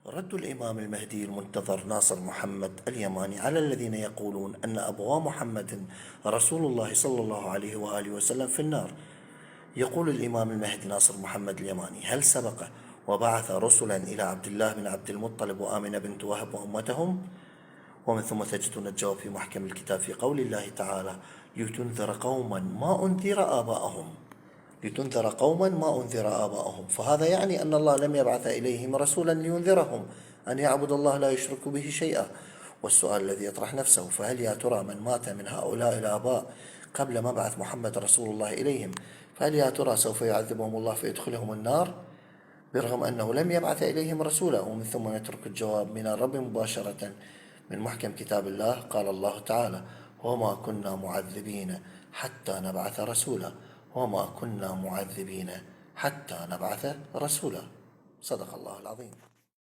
رد الإمام المهدي المنتظر ناصر محمد اليماني على الذين يقولون أن أبوا محمد رسول الله صلى الله عليه وآله وسلم في النار. يقول الإمام المهدي ناصر محمد اليماني: هل سبق وبعث رسلا إلى عبد الله بن عبد المطلب وآمنة بنت وهب وأمتهم؟ ومن ثم تجدون الجواب في محكم الكتاب في قول الله تعالى: لتنذر قوما ما أنذر آباءهم. لتنذر قوما ما أنذر آباءهم، فهذا يعني أن الله لم يبعث إليهم رسولا لينذرهم أن يعبدوا الله لا يشركوا به شيئا. والسؤال الذي يطرح نفسه: فهل يا ترى من مات من هؤلاء الآباء قبل مبعث محمد رسول الله إليهم، فهل يا ترى سوف يعذبهم الله فيدخلهم النار برغم أنه لم يبعث إليهم رسولا؟ ومن ثم نترك الجواب من الرب مباشرة من محكم كتاب الله. قال الله تعالى: وما كنا معذبين حتى نبعث رسولا. وما كنا معذبين حتى نبعث رسولا. صدق الله العظيم.